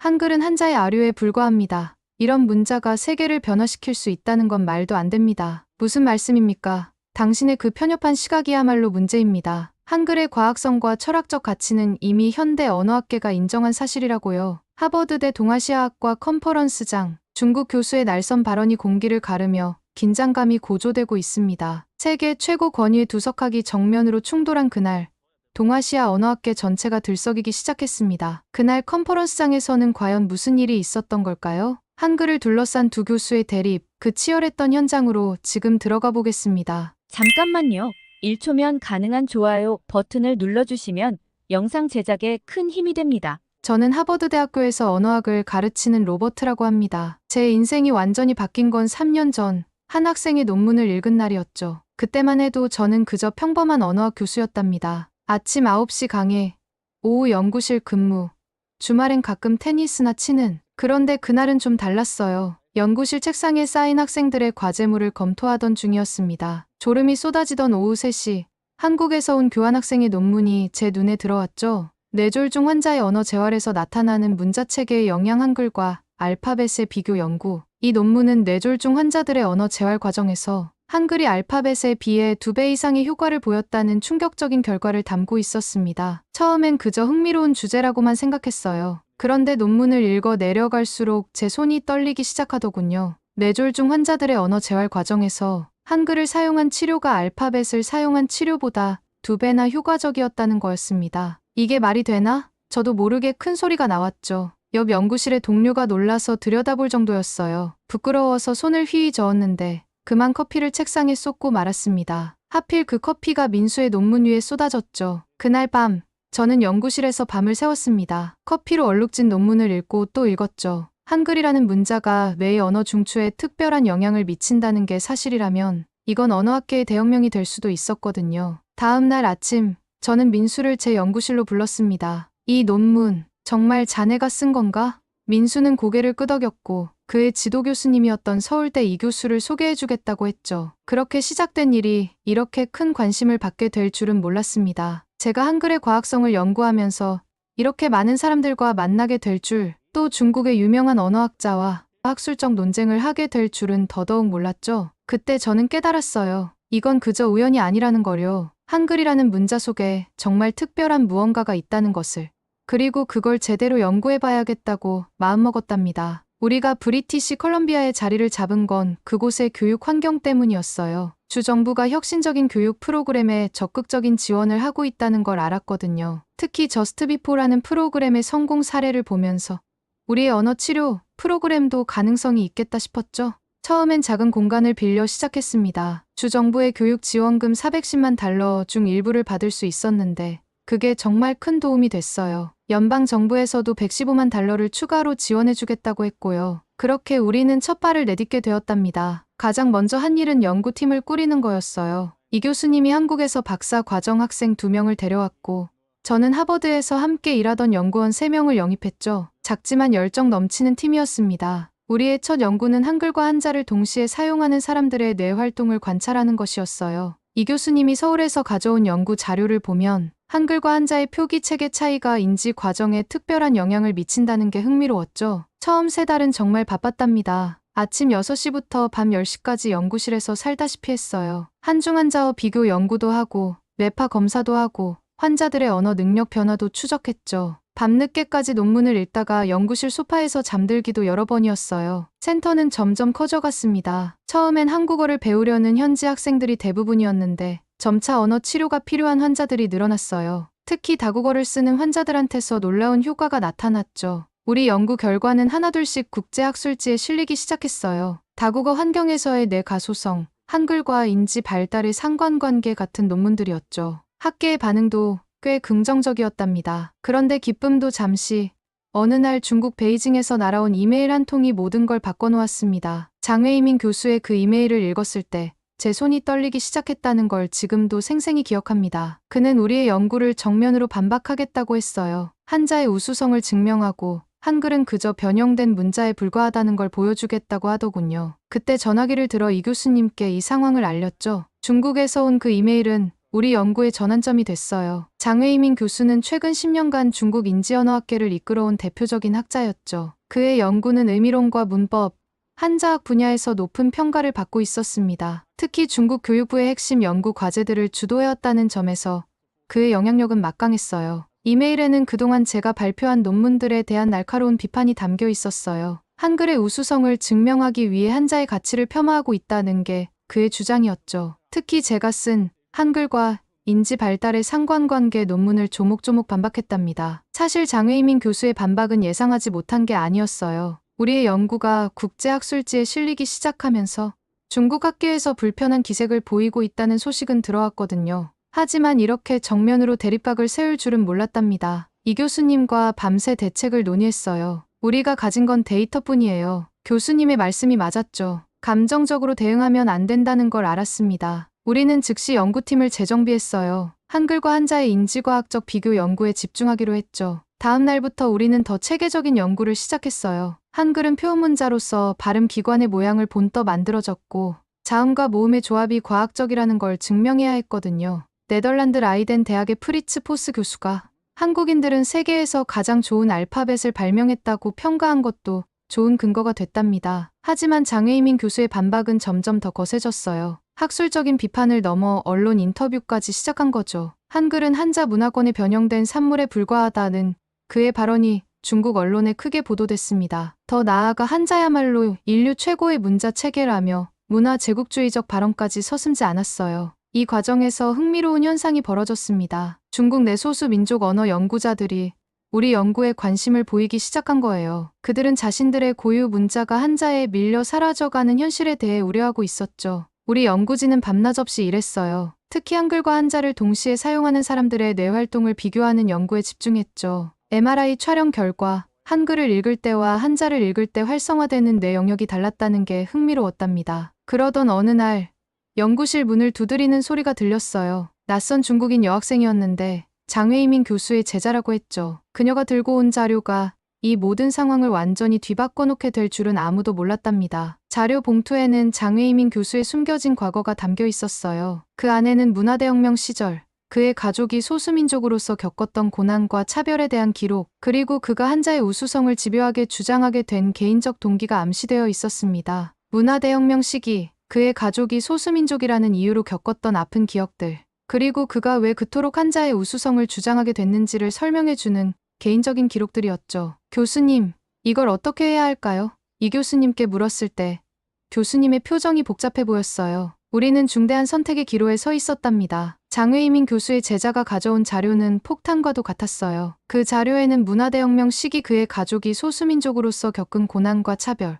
한글은 한자의 아류에 불과합니다. 이런 문자가 세계를 변화시킬 수 있다는 건 말도 안 됩니다. 무슨 말씀입니까? 당신의 그 편협한 시각이야말로 문제입니다. 한글의 과학성과 철학적 가치는 이미 현대 언어학계가 인정한 사실이라고요. 하버드대 동아시아학과 컨퍼런스장, 중국 교수의 날선 발언이 공기를 가르며 긴장감이 고조되고 있습니다. 세계 최고 권위에 두석학이 정면으로 충돌한 그날, 동아시아 언어학계 전체가 들썩이기 시작했습니다. 그날 컨퍼런스장에서는 과연 무슨 일이 있었던 걸까요? 한글을 둘러싼 두 교수의 대립, 그 치열했던 현장으로 지금 들어가 보겠습니다. 잠깐만요. 1초면 가능한 좋아요 버튼을 눌러주시면 영상 제작에 큰 힘이 됩니다. 저는 하버드대학교에서 언어학을 가르치는 로버트라고 합니다. 제 인생이 완전히 바뀐 건 3년 전 한 학생의 논문을 읽은 날이었죠. 그때만 해도 저는 그저 평범한 언어학 교수였답니다. 아침 9시 강의, 오후 연구실 근무, 주말엔 가끔 테니스나 치는. 그런데 그날은 좀 달랐어요. 연구실 책상에 쌓인 학생들의 과제물을 검토하던 중이었습니다. 졸음이 쏟아지던 오후 3시, 한국에서 온 교환학생의 논문이 제 눈에 들어왔죠. 뇌졸중 환자의 언어 재활에서 나타나는 문자체계의 영향 한글과 알파벳의 비교 연구. 이 논문은 뇌졸중 환자들의 언어 재활 과정에서 한글이 알파벳에 비해 2배 이상의 효과를 보였다는 충격적인 결과를 담고 있었습니다. 처음엔 그저 흥미로운 주제라고만 생각했어요. 그런데 논문을 읽어 내려갈수록 제 손이 떨리기 시작하더군요. 뇌졸중 환자들의 언어 재활 과정에서 한글을 사용한 치료가 알파벳을 사용한 치료보다 2배나 효과적이었다는 거였습니다. 이게 말이 되나? 저도 모르게 큰 소리가 나왔죠. 옆 연구실의 동료가 놀라서 들여다볼 정도였어요. 부끄러워서 손을 휘휘 저었는데 그만 커피를 책상에 쏟고 말았습니다. 하필 그 커피가 민수의 논문 위에 쏟아졌죠. 그날 밤, 저는 연구실에서 밤을 새웠습니다. 커피로 얼룩진 논문을 읽고 또 읽었죠. 한글이라는 문자가 뇌의 언어 중추에 특별한 영향을 미친다는 게 사실이라면 이건 언어학계의 대혁명이 될 수도 있었거든요. 다음 날 아침, 저는 민수를 제 연구실로 불렀습니다. 이 논문, 정말 자네가 쓴 건가? 민수는 고개를 끄덕였고 그의 지도 교수님이었던 서울대 이 교수를 소개해주겠다고 했죠. 그렇게 시작된 일이 이렇게 큰 관심을 받게 될 줄은 몰랐습니다. 제가 한글의 과학성을 연구하면서 이렇게 많은 사람들과 만나게 될 줄, 또 중국의 유명한 언어학자와 학술적 논쟁을 하게 될 줄은 더더욱 몰랐죠. 그때 저는 깨달았어요. 이건 그저 우연이 아니라는 거요. 한글이라는 문자 속에 정말 특별한 무언가가 있다는 것을. 그리고 그걸 제대로 연구해봐야겠다고 마음먹었답니다. 우리가 브리티시 컬럼비아의 자리를 잡은 건 그곳의 교육 환경 때문이었어요. 주 정부가 혁신적인 교육 프로그램에 적극적인 지원을 하고 있다는 걸 알았거든요. 특히 저스트 비포라는 프로그램의 성공 사례를 보면서 우리의 언어 치료 프로그램도 가능성이 있겠다 싶었죠. 처음엔 작은 공간을 빌려 시작했습니다. 주 정부의 교육 지원금 410만 달러 중 일부를 받을 수 있었는데 그게 정말 큰 도움이 됐어요. 연방 정부에서도 115만 달러를 추가로 지원해주겠다고 했고요. 그렇게 우리는 첫 발을 내딛게 되었답니다. 가장 먼저 한 일은 연구팀을 꾸리는 거였어요. 이 교수님이 한국에서 박사 과정 학생 2명을 데려왔고 저는 하버드에서 함께 일하던 연구원 3명을 영입했죠. 작지만 열정 넘치는 팀이었습니다. 우리의 첫 연구는 한글과 한자를 동시에 사용하는 사람들의 뇌 활동을 관찰하는 것이었어요. 이 교수님이 서울에서 가져온 연구 자료를 보면 한글과 한자의 표기 체계 차이가 인지 과정에 특별한 영향을 미친다는 게 흥미로웠죠. 처음 3달은 정말 바빴답니다. 아침 6시부터 밤 10시까지 연구실에서 살다시피 했어요. 한중 한자어 비교 연구도 하고 뇌파 검사도 하고 환자들의 언어 능력 변화도 추적했죠. 밤늦게까지 논문을 읽다가 연구실 소파에서 잠들기도 여러 번이었어요. 센터는 점점 커져갔습니다. 처음엔 한국어를 배우려는 현지 학생들이 대부분이었는데 점차 언어 치료가 필요한 환자들이 늘어났어요. 특히 다국어를 쓰는 환자들한테서 놀라운 효과가 나타났죠. 우리 연구 결과는 하나둘씩 국제학술지에 실리기 시작했어요. 다국어 환경에서의 뇌 가소성, 한글과 인지 발달의 상관관계 같은 논문들이었죠. 학계의 반응도 꽤 긍정적이었답니다. 그런데 기쁨도 잠시. 어느 날 중국 베이징에서 날아온 이메일 한 통이 모든 걸 바꿔놓았습니다. 장외이민 교수의 그 이메일을 읽었을 때 제 손이 떨리기 시작했다는 걸 지금도 생생히 기억합니다. 그는 우리의 연구를 정면으로 반박하겠다고 했어요. 한자의 우수성을 증명하고 한글은 그저 변형된 문자에 불과하다는 걸 보여주겠다고 하더군요. 그때 전화기를 들어 이 교수님께 이 상황을 알렸죠. 중국에서 온 그 이메일은 우리 연구의 전환점이 됐어요. 장웨이민 교수는 최근 10년간 중국 인지언어학계를 이끌어온 대표적인 학자였죠. 그의 연구는 의미론과 문법, 한자학 분야에서 높은 평가를 받고 있었습니다. 특히 중국 교육부의 핵심 연구 과제들을 주도해왔다는 점에서 그의 영향력은 막강했어요. 이메일에는 그동안 제가 발표한 논문들에 대한 날카로운 비판이 담겨 있었어요. 한글의 우수성을 증명하기 위해 한자의 가치를 폄하하고 있다는 게 그의 주장이었죠. 특히 제가 쓴 한글과 인지 발달의 상관관계 논문을 조목조목 반박했답니다. 사실 장웨이민 교수의 반박은 예상하지 못한 게 아니었어요. 우리의 연구가 국제학술지에 실리기 시작하면서 중국 학계에서 불편한 기색을 보이고 있다는 소식은 들어왔거든요. 하지만 이렇게 정면으로 대립각을 세울 줄은 몰랐답니다. 이 교수님과 밤새 대책을 논의했어요. 우리가 가진 건 데이터뿐이에요. 교수님의 말씀이 맞았죠. 감정적으로 대응하면 안 된다는 걸 알았습니다. 우리는 즉시 연구팀을 재정비했어요. 한글과 한자의 인지과학적 비교 연구에 집중하기로 했죠. 다음 날부터 우리는 더 체계적인 연구를 시작했어요. 한글은 표문자로서 발음 기관의 모양을 본떠 만들어졌고 자음과 모음의 조합이 과학적이라는 걸 증명해야 했거든요. 네덜란드 라이덴 대학의 프리츠 포스 교수가 한국인들은 세계에서 가장 좋은 알파벳을 발명했다고 평가한 것도 좋은 근거가 됐답니다. 하지만 장웨이민 교수의 반박은 점점 더 거세졌어요. 학술적인 비판을 넘어 언론 인터뷰까지 시작한 거죠. 한글은 한자 문화권에 변형된 산물에 불과하다는 그의 발언이 중국 언론에 크게 보도됐습니다. 더 나아가 한자야말로 인류 최고의 문자 체계라며 문화 제국주의적 발언까지 서슴지 않았어요. 이 과정에서 흥미로운 현상이 벌어졌습니다. 중국 내 소수 민족 언어 연구자들이 우리 연구에 관심을 보이기 시작한 거예요. 그들은 자신들의 고유 문자가 한자에 밀려 사라져가는 현실에 대해 우려하고 있었죠. 우리 연구진은 밤낮 없이 일했어요. 특히 한글과 한자를 동시에 사용하는 사람들의 뇌 활동을 비교하는 연구에 집중했죠. MRI 촬영 결과 한글을 읽을 때와 한자를 읽을 때 활성화되는 뇌 영역이 달랐다는 게 흥미로웠답니다. 그러던 어느 날 연구실 문을 두드리는 소리가 들렸어요. 낯선 중국인 여학생이었는데 장웨이민 교수의 제자라고 했죠. 그녀가 들고 온 자료가 이 모든 상황을 완전히 뒤바꿔 놓게 될 줄은 아무도 몰랐답니다. 자료 봉투에는 장웨이민 교수의 숨겨진 과거가 담겨 있었어요. 그 안에는 문화대혁명 시절 그의 가족이 소수민족으로서 겪었던 고난과 차별에 대한 기록, 그리고 그가 한자의 우수성을 집요하게 주장하게 된 개인적 동기가 암시되어 있었습니다. 문화대혁명 시기, 그의 가족이 소수민족이라는 이유로 겪었던 아픈 기억들, 그리고 그가 왜 그토록 한자의 우수성을 주장하게 됐는지를 설명해주는 개인적인 기록들이었죠. 교수님, 이걸 어떻게 해야 할까요? 이 교수님께 물었을 때 교수님의 표정이 복잡해 보였어요. 우리는 중대한 선택의 기로에 서 있었답니다. 장웨이민 교수의 제자가 가져온 자료는 폭탄과도 같았어요. 그 자료에는 문화대혁명 시기 그의 가족이 소수민족으로서 겪은 고난과 차별,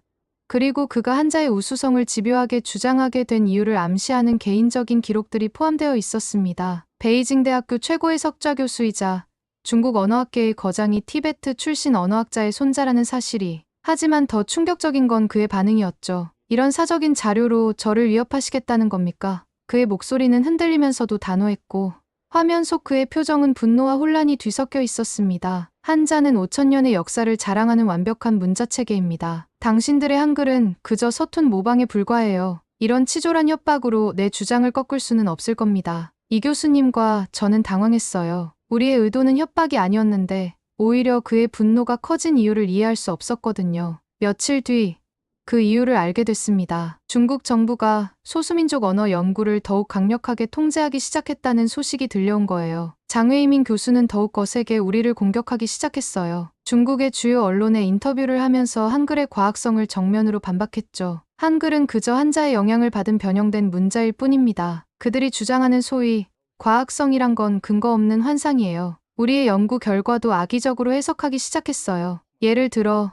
그리고 그가 한자의 우수성을 집요하게 주장하게 된 이유를 암시하는 개인적인 기록들이 포함되어 있었습니다. 베이징 대학교 최고의 석좌 교수이자 중국 언어학계의 거장이 티베트 출신 언어학자의 손자라는 사실이, 하지만 더 충격적인 건 그의 반응이었죠. 이런 사적인 자료로 저를 위협하시겠다는 겁니까? 그의 목소리는 흔들리면서도 단호했고 화면 속 그의 표정은 분노와 혼란이 뒤섞여 있었습니다. 한자는 5,000년의 역사를 자랑하는 완벽한 문자체계입니다. 당신들의 한글은 그저 서툰 모방에 불과해요. 이런 치졸한 협박으로 내 주장을 꺾을 수는 없을 겁니다. 이 교수님과 저는 당황했어요. 우리의 의도는 협박이 아니었는데 오히려 그의 분노가 커진 이유를 이해할 수 없었거든요. 며칠 뒤 그 이유를 알게 됐습니다. 중국 정부가 소수민족 언어 연구를 더욱 강력하게 통제하기 시작했다는 소식이 들려온 거예요. 장웨이민 교수는 더욱 거세게 우리를 공격하기 시작했어요. 중국의 주요 언론에 인터뷰를 하면서 한글의 과학성을 정면으로 반박했죠. 한글은 그저 한자의 영향을 받은 변형된 문자일 뿐입니다. 그들이 주장하는 소위 과학성이란 건 근거 없는 환상이에요. 우리의 연구 결과도 악의적으로 해석하기 시작했어요. 예를 들어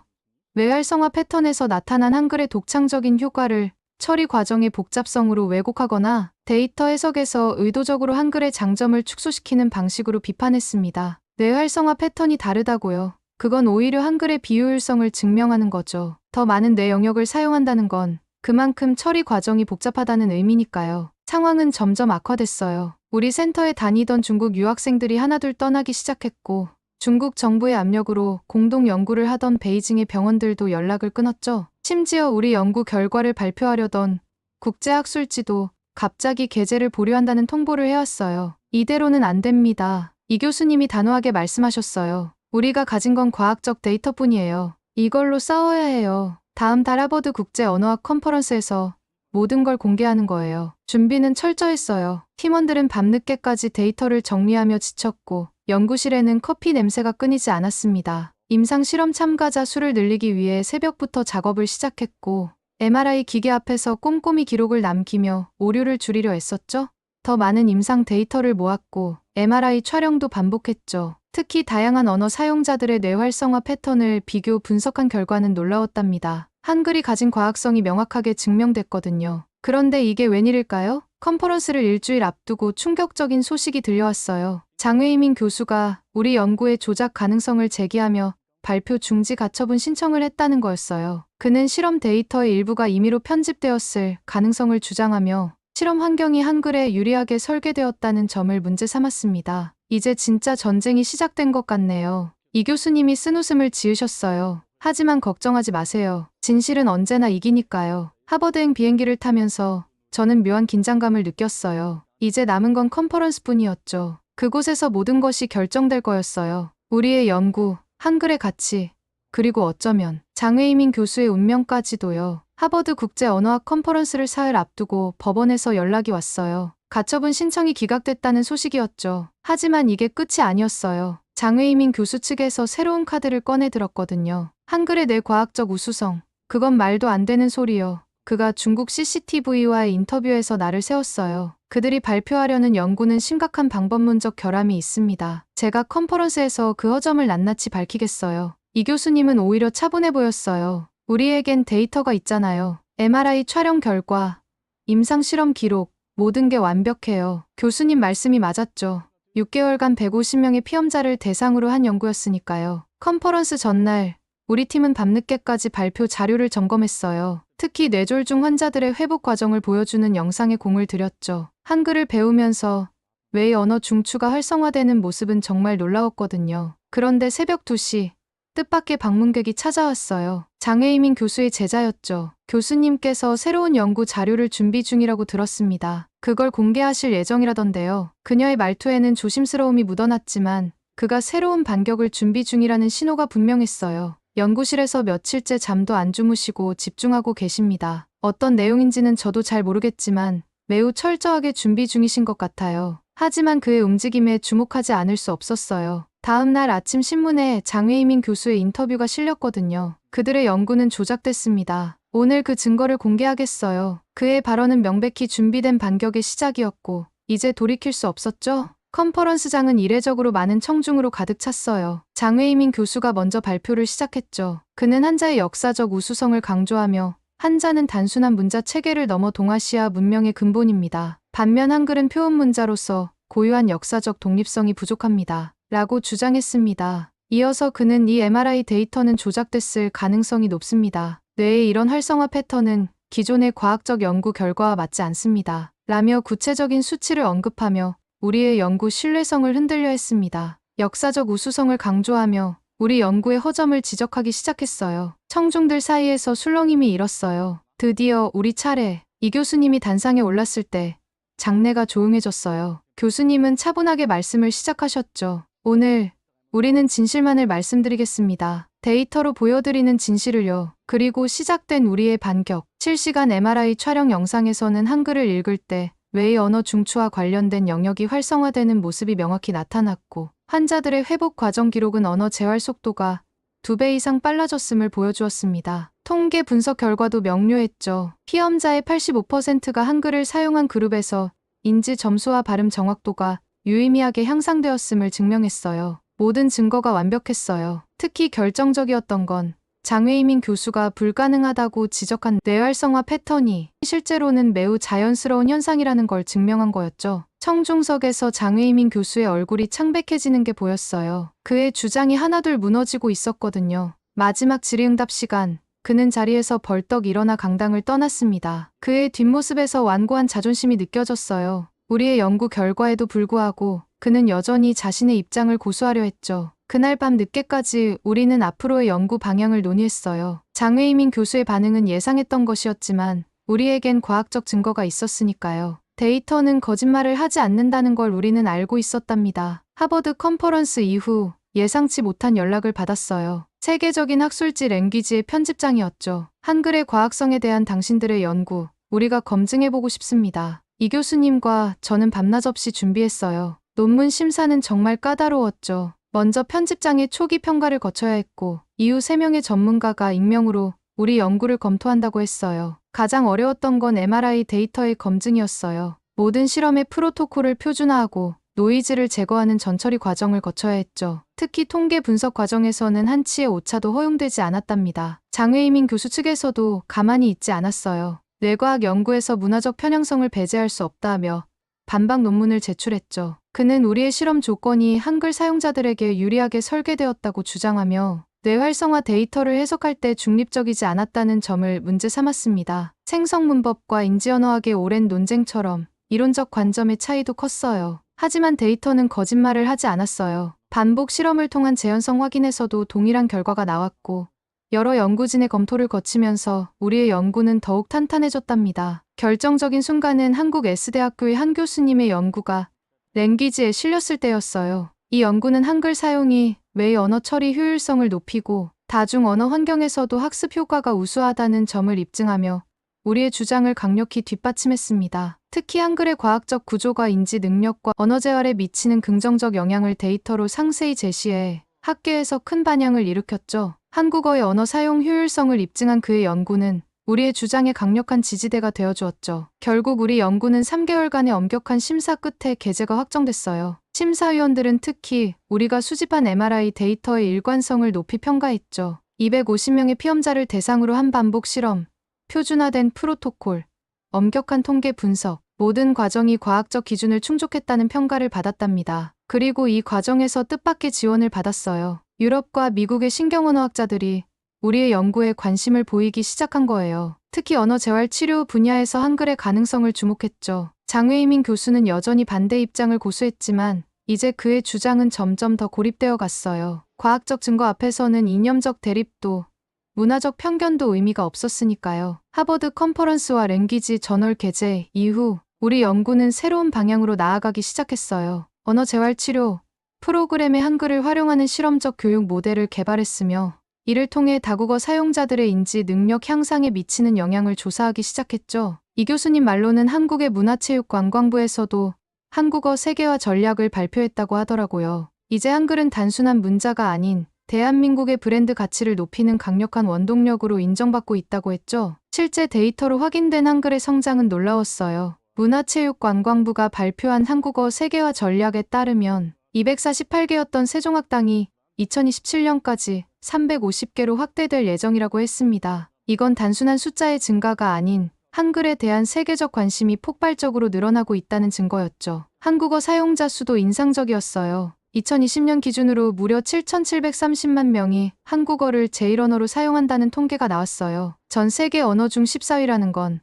외활성화 패턴에서 나타난 한글의 독창적인 효과를 처리 과정의 복잡성으로 왜곡하거나 데이터 해석에서 의도적으로 한글의 장점을 축소시키는 방식으로 비판했습니다. 뇌활성화 패턴이 다르다고요. 그건 오히려 한글의 비효율성을 증명하는 거죠. 더 많은 뇌 영역을 사용한다는 건 그만큼 처리 과정이 복잡하다는 의미니까요. 상황은 점점 악화됐어요. 우리 센터에 다니던 중국 유학생들이 하나둘 떠나기 시작했고 중국 정부의 압력으로 공동 연구를 하던 베이징의 병원들도 연락을 끊었죠. 심지어 우리 연구 결과를 발표하려던 국제학술지도 갑자기 계제를 보류한다는 통보를 해왔어요. 이대로는 안 됩니다. 이 교수님이 단호하게 말씀하셨어요. 우리가 가진 건 과학적 데이터뿐이에요. 이걸로 싸워야 해요. 다음 달 하버드 국제 언어학 컨퍼런스에서 모든 걸 공개하는 거예요. 준비는 철저했어요. 팀원들은 밤늦게까지 데이터를 정리하며 지쳤고 연구실에는 커피 냄새가 끊이지 않았습니다. 임상 실험 참가자 수를 늘리기 위해 새벽부터 작업을 시작했고 MRI 기계 앞에서 꼼꼼히 기록을 남기며 오류를 줄이려 애썼죠. 더 많은 임상 데이터를 모았고 MRI 촬영도 반복했죠. 특히 다양한 언어 사용자들의 뇌 활성화 패턴을 비교 분석한 결과는 놀라웠답니다. 한글이 가진 과학성이 명확하게 증명됐거든요. 그런데 이게 웬일일까요? 컨퍼런스를 일주일 앞두고 충격적인 소식이 들려왔어요. 장외이민 교수가 우리 연구의 조작 가능성을 제기하며 발표 중지 가처분 신청을 했다는 거였어요. 그는 실험 데이터의 일부가 임의로 편집되었을 가능성을 주장하며 실험 환경이 한글에 유리하게 설계되었다는 점을 문제 삼았습니다. 이제 진짜 전쟁이 시작된 것 같네요. 이 교수님이 쓴웃음을 지으셨어요. 하지만 걱정하지 마세요. 진실은 언제나 이기니까요. 하버드행 비행기를 타면서 저는 묘한 긴장감을 느꼈어요. 이제 남은 건 컨퍼런스뿐이었죠. 그곳에서 모든 것이 결정될 거였어요. 우리의 연구, 한글의 가치, 그리고 어쩌면 장외이민 교수의 운명까지도요. 하버드 국제 언어학 컨퍼런스를 사흘 앞두고 법원에서 연락이 왔어요. 가처분 신청이 기각됐다는 소식이었죠. 하지만 이게 끝이 아니었어요. 장외이민 교수 측에서 새로운 카드를 꺼내 들었거든요. 한글의 내 과학적 우수성. 그건 말도 안 되는 소리요. 그가 중국 CCTV와의 인터뷰에서 나를 세웠어요. 그들이 발표하려는 연구는 심각한 방법론적 결함이 있습니다. 제가 컨퍼런스에서 그 허점을 낱낱이 밝히겠어요. 이 교수님은 오히려 차분해 보였어요. 우리에겐 데이터가 있잖아요. MRI 촬영 결과, 임상 실험 기록, 모든 게 완벽해요. 교수님 말씀이 맞았죠. 6개월간 150명의 피험자를 대상으로 한 연구였으니까요. 컨퍼런스 전날, 우리 팀은 밤늦게까지 발표 자료를 점검했어요. 특히 뇌졸중 환자들의 회복 과정을 보여주는 영상에 공을 들였죠. 한글을 배우면서 뇌의 언어 중추가 활성화되는 모습은 정말 놀라웠거든요. 그런데 새벽 2시, 뜻밖의 방문객이 찾아왔어요. 장외이민 교수의 제자였죠. 교수님께서 새로운 연구 자료를 준비 중이라고 들었습니다. 그걸 공개하실 예정이라던데요. 그녀의 말투에는 조심스러움이 묻어났지만 그가 새로운 반격을 준비 중이라는 신호가 분명했어요. 연구실에서 며칠째 잠도 안 주무시고 집중하고 계십니다. 어떤 내용인지는 저도 잘 모르겠지만 매우 철저하게 준비 중이신 것 같아요. 하지만 그의 움직임에 주목하지 않을 수 없었어요. 다음 날 아침 신문에 장외이민 교수의 인터뷰가 실렸거든요. 그들의 연구는 조작됐습니다. 오늘 그 증거를 공개하겠어요. 그의 발언은 명백히 준비된 반격의 시작이었고 이제 돌이킬 수 없었죠? 컨퍼런스장은 이례적으로 많은 청중으로 가득 찼어요. 장외이민 교수가 먼저 발표를 시작했죠. 그는 한자의 역사적 우수성을 강조하며 한자는 단순한 문자 체계를 넘어 동아시아 문명의 근본입니다. 반면 한글은 표현 문자로서 고유한 역사적 독립성이 부족합니다. 라고 주장했습니다. 이어서 그는 이 MRI 데이터는 조작됐을 가능성이 높습니다. 뇌의 이런 활성화 패턴은 기존의 과학적 연구 결과와 맞지 않습니다. 라며 구체적인 수치를 언급하며 우리의 연구 신뢰성을 흔들려 했습니다. 역사적 우수성을 강조하며 우리 연구의 허점을 지적하기 시작했어요. 청중들 사이에서 술렁임이 일었어요. 드디어 우리 차례. 이 교수님이 단상에 올랐을 때 장내가 조용해졌어요. 교수님은 차분하게 말씀을 시작하셨죠. 오늘 우리는 진실만을 말씀드리겠습니다. 데이터로 보여드리는 진실을요. 그리고 시작된 우리의 반격. 실시간 MRI 촬영 영상에서는 한글을 읽을 때 뇌의 언어 중추와 관련된 영역이 활성화되는 모습이 명확히 나타났고 환자들의 회복 과정 기록은 언어 재활 속도가 2배 이상 빨라졌음을 보여주었습니다. 통계 분석 결과도 명료했죠. 피험자의 85%가 한글을 사용한 그룹에서 인지 점수와 발음 정확도가 유의미하게 향상되었음을 증명했어요. 모든 증거가 완벽했어요. 특히 결정적이었던 건 장외이민 교수가 불가능하다고 지적한 뇌활성화 패턴이 실제로는 매우 자연스러운 현상이라는 걸 증명한 거였죠. 청중석에서 장외이민 교수의 얼굴이 창백해지는 게 보였어요. 그의 주장이 하나둘 무너지고 있었거든요. 마지막 질의응답 시간, 그는 자리에서 벌떡 일어나 강당을 떠났습니다. 그의 뒷모습에서 완고한 자존심이 느껴졌어요. 우리의 연구 결과에도 불구하고 그는 여전히 자신의 입장을 고수하려 했죠. 그날 밤 늦게까지 우리는 앞으로의 연구 방향을 논의했어요. 장외이민 교수의 반응은 예상했던 것이었지만 우리에겐 과학적 증거가 있었으니까요. 데이터는 거짓말을 하지 않는다는 걸 우리는 알고 있었답니다. 하버드 컨퍼런스 이후 예상치 못한 연락을 받았어요. 세계적인 학술지 랭귀지의 편집장이었죠. 한글의 과학성에 대한 당신들의 연구, 우리가 검증해보고 싶습니다. 이 교수님과 저는 밤낮 없이 준비했어요. 논문 심사는 정말 까다로웠죠. 먼저 편집장의 초기 평가를 거쳐야 했고, 이후 3명의 전문가가 익명으로 우리 연구를 검토한다고 했어요. 가장 어려웠던 건 MRI 데이터의 검증이었어요. 모든 실험의 프로토콜을 표준화하고 노이즈를 제거하는 전처리 과정을 거쳐야 했죠. 특히 통계 분석 과정에서는 한치의 오차도 허용되지 않았답니다. 장외이민 교수 측에서도 가만히 있지 않았어요. 뇌과학 연구에서 문화적 편향성을 배제할 수 없다며 반박 논문을 제출했죠. 그는 우리의 실험 조건이 한글 사용자들에게 유리하게 설계되었다고 주장하며 뇌활성화 데이터를 해석할 때 중립적이지 않았다는 점을 문제 삼았습니다. 생성문법과 인지언어학의 오랜 논쟁처럼 이론적 관점의 차이도 컸어요. 하지만 데이터는 거짓말을 하지 않았어요. 반복 실험을 통한 재현성 확인에서도 동일한 결과가 나왔고 여러 연구진의 검토를 거치면서 우리의 연구는 더욱 탄탄해졌답니다. 결정적인 순간은 한국 S대학교의 한 교수님의 연구가 랭귀지에 실렸을 때였어요. 이 연구는 한글 사용이 외 언어 처리 효율성을 높이고 다중 언어 환경에서도 학습 효과가 우수하다는 점을 입증하며 우리의 주장을 강력히 뒷받침했습니다. 특히 한글의 과학적 구조가 인지 능력과 언어 재활에 미치는 긍정적 영향을 데이터로 상세히 제시해 학계에서 큰 반향을 일으켰죠. 한국어의 언어 사용 효율성을 입증한 그의 연구는 우리의 주장에 강력한 지지대가 되어주었죠. 결국 우리 연구는 3개월간의 엄격한 심사 끝에 게재가 확정됐어요. 심사위원들은 특히 우리가 수집한 MRI 데이터의 일관성을 높이 평가했죠. 250명의 피험자를 대상으로 한 반복 실험, 표준화된 프로토콜, 엄격한 통계 분석, 모든 과정이 과학적 기준을 충족했다는 평가를 받았답니다. 그리고 이 과정에서 뜻밖의 지원을 받았어요. 유럽과 미국의 신경언어학자들이 우리의 연구에 관심을 보이기 시작한 거예요. 특히 언어 재활 치료 분야에서 한글의 가능성을 주목했죠. 장외이민 교수는 여전히 반대 입장을 고수했지만 이제 그의 주장은 점점 더 고립되어 갔어요. 과학적 증거 앞에서는 이념적 대립도 문화적 편견도 의미가 없었으니까요. 하버드 컨퍼런스와 랭귀지 저널 게재 이후 우리 연구는 새로운 방향으로 나아가기 시작했어요. 언어 재활 치료 프로그램에 한글을 활용하는 실험적 교육 모델을 개발했으며 이를 통해 다국어 사용자들의 인지 능력 향상에 미치는 영향을 조사하기 시작했죠. 이 교수님 말로는 한국의 문화체육관광부에서도 한국어 세계화 전략을 발표했다고 하더라고요. 이제 한글은 단순한 문자가 아닌 대한민국의 브랜드 가치를 높이는 강력한 원동력으로 인정받고 있다고 했죠. 실제 데이터로 확인된 한글의 성장은 놀라웠어요. 문화체육관광부가 발표한 한국어 세계화 전략에 따르면 248개였던 세종학당이 2027년까지 350개로 확대될 예정이라고 했습니다. 이건 단순한 숫자의 증가가 아닌 한글에 대한 세계적 관심이 폭발적으로 늘어나고 있다는 증거였죠. 한국어 사용자 수도 인상적이었어요. 2020년 기준으로 무려 7,730만 명이 한국어를 제1언어로 사용한다는 통계가 나왔어요. 전 세계 언어 중 14위라는 건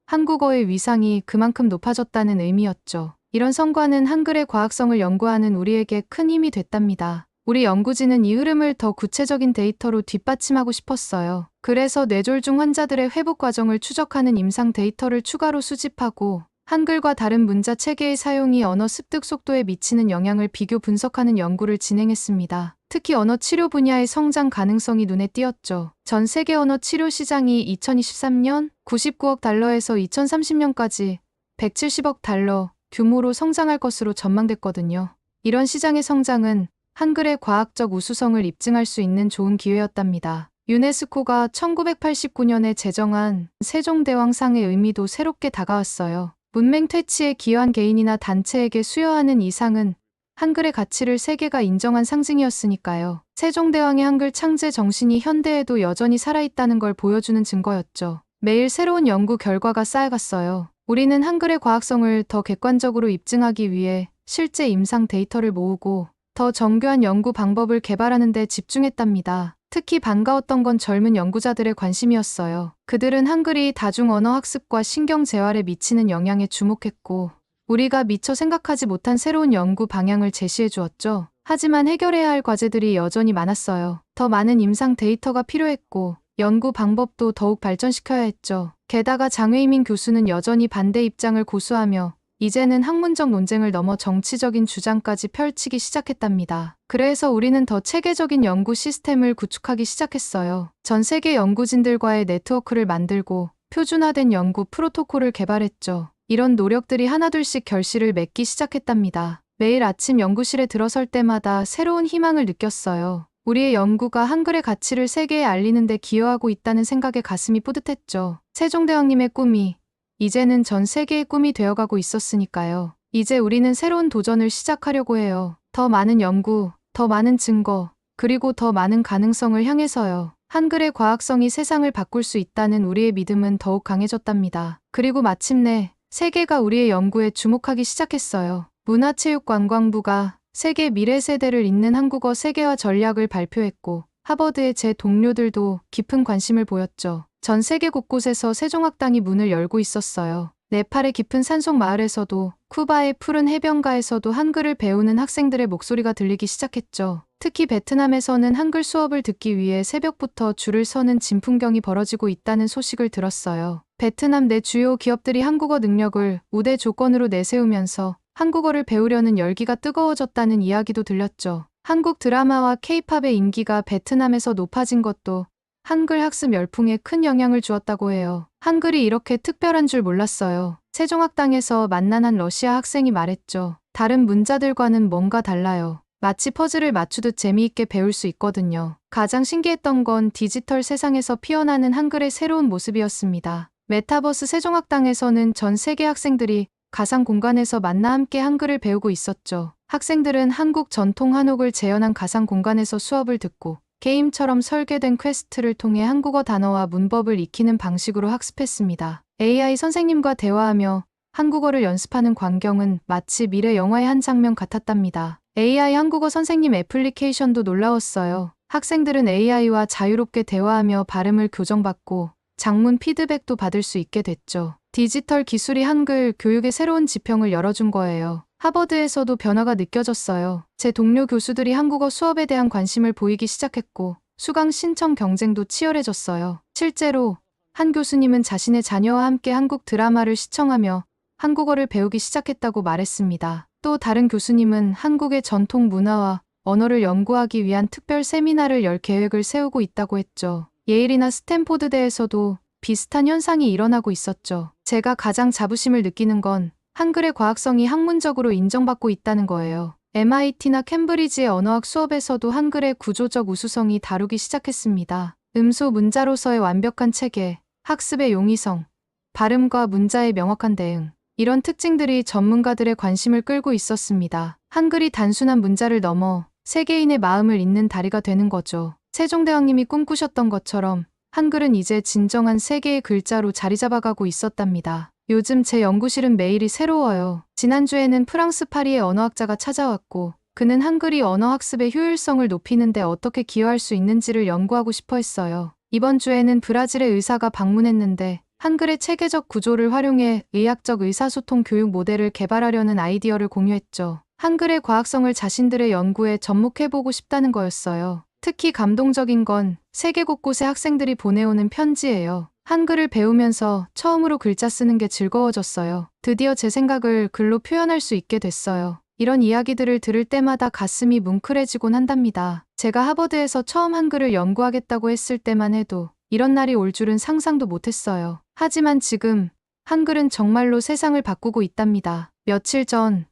한국어의 위상이 그만큼 높아졌다는 의미였죠. 이런 성과는 한글의 과학성을 연구하는 우리에게 큰 힘이 됐답니다. 우리 연구진은 이 흐름을 더 구체적인 데이터로 뒷받침하고 싶었어요. 그래서 뇌졸중 환자들의 회복 과정을 추적하는 임상 데이터를 추가로 수집하고 한글과 다른 문자 체계의 사용이 언어 습득 속도에 미치는 영향을 비교 분석하는 연구를 진행했습니다. 특히 언어 치료 분야의 성장 가능성이 눈에 띄었죠. 전 세계 언어 치료 시장이 2023년 99억 달러에서 2030년까지 170억 달러 규모로 성장할 것으로 전망됐거든요. 이런 시장의 성장은 한글의 과학적 우수성을 입증할 수 있는 좋은 기회였답니다. 유네스코가 1989년에 제정한 세종대왕상의 의미도 새롭게 다가왔어요. 문맹 퇴치에 기여한 개인이나 단체에게 수여하는 이 상은 한글의 가치를 세계가 인정한 상징이었으니까요. 세종대왕의 한글 창제 정신이 현대에도 여전히 살아있다는 걸 보여주는 증거였죠. 매일 새로운 연구 결과가 쌓여갔어요. 우리는 한글의 과학성을 더 객관적으로 입증하기 위해 실제 임상 데이터를 모으고 더 정교한 연구 방법을 개발하는 데 집중했답니다. 특히 반가웠던 건 젊은 연구자들의 관심이었어요. 그들은 한글이 다중언어 학습과 신경 재활에 미치는 영향에 주목했고 우리가 미처 생각하지 못한 새로운 연구 방향을 제시해 주었죠. 하지만 해결해야 할 과제들이 여전히 많았어요. 더 많은 임상 데이터가 필요했고 연구 방법도 더욱 발전시켜야 했죠. 게다가 장외이민 교수는 여전히 반대 입장을 고수하며 이제는 학문적 논쟁을 넘어 정치적인 주장까지 펼치기 시작했답니다. 그래서 우리는 더 체계적인 연구 시스템을 구축하기 시작했어요. 전 세계 연구진들과의 네트워크를 만들고 표준화된 연구 프로토콜을 개발했죠. 이런 노력들이 하나둘씩 결실을 맺기 시작했답니다. 매일 아침 연구실에 들어설 때마다 새로운 희망을 느꼈어요. 우리의 연구가 한글의 가치를 세계에 알리는 데 기여하고 있다는 생각에 가슴이 뿌듯했죠. 세종대왕님의 꿈이 이제는 전 세계의 꿈이 되어가고 있었으니까요. 이제 우리는 새로운 도전을 시작하려고 해요. 더 많은 연구, 더 많은 증거, 그리고 더 많은 가능성을 향해서요. 한글의 과학성이 세상을 바꿀 수 있다는 우리의 믿음은 더욱 강해졌답니다. 그리고 마침내 세계가 우리의 연구에 주목하기 시작했어요. 문화체육관광부가 세계 미래 세대를 잇는 한국어 세계화 전략을 발표했고 하버드의 제 동료들도 깊은 관심을 보였죠. 전 세계 곳곳에서 세종학당이 문을 열고 있었어요. 네팔의 깊은 산속 마을에서도 쿠바의 푸른 해변가에서도 한글을 배우는 학생들의 목소리가 들리기 시작했죠. 특히 베트남에서는 한글 수업을 듣기 위해 새벽부터 줄을 서는 진풍경이 벌어지고 있다는 소식을 들었어요. 베트남 내 주요 기업들이 한국어 능력을 우대 조건으로 내세우면서 한국어를 배우려는 열기가 뜨거워졌다는 이야기도 들렸죠. 한국 드라마와 케이팝의 인기가 베트남에서 높아진 것도 한글 학습 열풍에 큰 영향을 주었다고 해요. 한글이 이렇게 특별한 줄 몰랐어요. 세종학당에서 만난 한 러시아 학생이 말했죠. 다른 문자들과는 뭔가 달라요. 마치 퍼즐을 맞추듯 재미있게 배울 수 있거든요. 가장 신기했던 건 디지털 세상에서 피어나는 한글의 새로운 모습이었습니다. 메타버스 세종학당에서는 전 세계 학생들이 가상 공간에서 만나 함께 한글을 배우고 있었죠. 학생들은 한국 전통 한옥을 재현한 가상 공간에서 수업을 듣고 게임처럼 설계된 퀘스트를 통해 한국어 단어와 문법을 익히는 방식으로 학습했습니다. AI 선생님과 대화하며 한국어를 연습하는 광경은 마치 미래 영화의 한 장면 같았답니다. AI 한국어 선생님 애플리케이션도 놀라웠어요. 학생들은 AI와 자유롭게 대화하며 발음을 교정받고 장문 피드백도 받을 수 있게 됐죠. 디지털 기술이 한글 교육의 새로운 지평을 열어준 거예요. 하버드에서도 변화가 느껴졌어요. 제 동료 교수들이 한국어 수업에 대한 관심을 보이기 시작했고 수강 신청 경쟁도 치열해졌어요. 실제로 한 교수님은 자신의 자녀와 함께 한국 드라마를 시청하며 한국어를 배우기 시작했다고 말했습니다. 또 다른 교수님은 한국의 전통 문화와 언어를 연구하기 위한 특별 세미나를 열 계획을 세우고 있다고 했죠. 예일이나 스탠포드대에서도 비슷한 현상이 일어나고 있었죠. 제가 가장 자부심을 느끼는 건 한글의 과학성이 학문적으로 인정받고 있다는 거예요. MIT나 캠브리지의 언어학 수업에서도 한글의 구조적 우수성이 다루기 시작했습니다. 음소 문자로서의 완벽한 체계, 학습의 용이성, 발음과 문자의 명확한 대응, 이런 특징들이 전문가들의 관심을 끌고 있었습니다. 한글이 단순한 문자를 넘어 세계인의 마음을 잇는 다리가 되는 거죠. 세종대왕님이 꿈꾸셨던 것처럼 한글은 이제 진정한 세계의 글자로 자리 잡아가고 있었답니다. 요즘 제 연구실은 매일이 새로워요. 지난주에는 프랑스 파리의 언어학자가 찾아왔고 그는 한글이 언어학습의 효율성을 높이는 데 어떻게 기여할 수 있는지를 연구하고 싶어 했어요. 이번 주에는 브라질의 의사가 방문했는데 한글의 체계적 구조를 활용해 의학적 의사소통 교육 모델을 개발하려는 아이디어를 공유했죠. 한글의 과학성을 자신들의 연구에 접목해보고 싶다는 거였어요. 특히 감동적인 건 세계 곳곳에 학생들이 보내오는 편지예요. 한글을 배우면서 처음으로 글자 쓰는 게 즐거워졌어요. 드디어 제 생각을 글로 표현할 수 있게 됐어요. 이런 이야기들을 들을 때마다 가슴이 뭉클해지곤 한답니다. 제가 하버드에서 처음 한글을 연구하겠다고 했을 때만 해도 이런 날이 올 줄은 상상도 못했어요. 하지만 지금 한글은 정말로 세상을 바꾸고 있답니다. 며칠 전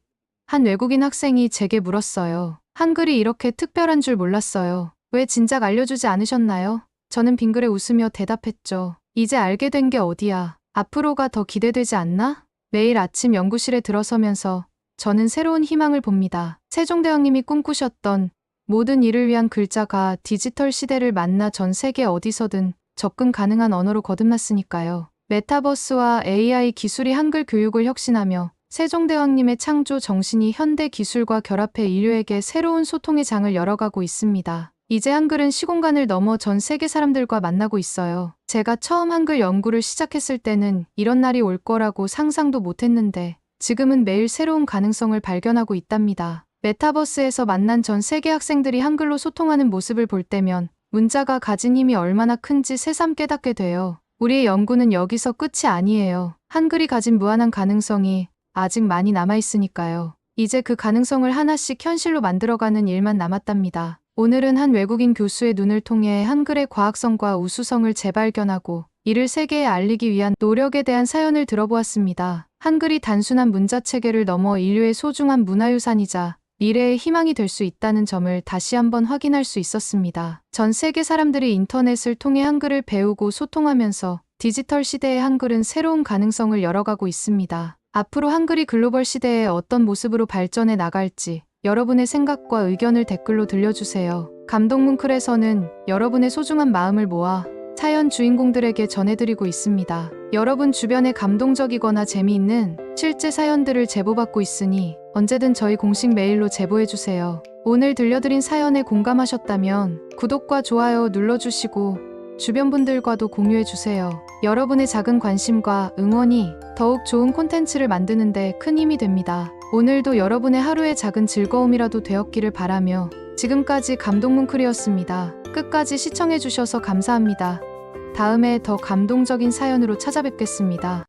한 외국인 학생이 제게 물었어요. 한글이 이렇게 특별한 줄 몰랐어요. 왜 진작 알려주지 않으셨나요? 저는 빙그레 웃으며 대답했죠. 이제 알게 된 게 어디야. 앞으로가 더 기대되지 않나? 매일 아침 연구실에 들어서면서 저는 새로운 희망을 봅니다. 세종대왕님이 꿈꾸셨던 모든 일을 위한 글자가 디지털 시대를 만나 전 세계 어디서든 접근 가능한 언어로 거듭났으니까요. 메타버스와 AI 기술이 한글 교육을 혁신하며 세종대왕님의 창조 정신이 현대 기술과 결합해 인류에게 새로운 소통의 장을 열어가고 있습니다. 이제 한글은 시공간을 넘어 전 세계 사람들과 만나고 있어요. 제가 처음 한글 연구를 시작했을 때는 이런 날이 올 거라고 상상도 못했는데 지금은 매일 새로운 가능성을 발견하고 있답니다. 메타버스에서 만난 전 세계 학생들이 한글로 소통하는 모습을 볼 때면 문자가 가진 힘이 얼마나 큰지 새삼 깨닫게 돼요. 우리의 연구는 여기서 끝이 아니에요. 한글이 가진 무한한 가능성이 아직 많이 남아있으니까요. 이제 그 가능성을 하나씩 현실로 만들어가는 일만 남았답니다. 오늘은 한 외국인 교수의 눈을 통해 한글의 과학성과 우수성을 재발견하고 이를 세계에 알리기 위한 노력에 대한 사연을 들어보았습니다. 한글이 단순한 문자 체계를 넘어 인류의 소중한 문화유산이자 미래의 희망이 될 수 있다는 점을 다시 한번 확인할 수 있었습니다. 전 세계 사람들이 인터넷을 통해 한글을 배우고 소통하면서 디지털 시대의 한글은 새로운 가능성을 열어가고 있습니다. 앞으로 한글이 글로벌 시대에 어떤 모습으로 발전해 나갈지 여러분의 생각과 의견을 댓글로 들려주세요. 감동문클에서는 여러분의 소중한 마음을 모아 사연 주인공들에게 전해드리고 있습니다. 여러분 주변에 감동적이거나 재미있는 실제 사연들을 제보받고 있으니 언제든 저희 공식 메일로 제보해주세요. 오늘 들려드린 사연에 공감하셨다면 구독과 좋아요 눌러주시고 주변 분들과도 공유해주세요. 여러분의 작은 관심과 응원이 더욱 좋은 콘텐츠를 만드는데 큰 힘이 됩니다. 오늘도 여러분의 하루의 작은 즐거움이라도 되었기를 바라며 지금까지 감동문클이었습니다. 끝까지 시청해주셔서 감사합니다. 다음에 더 감동적인 사연으로 찾아뵙겠습니다.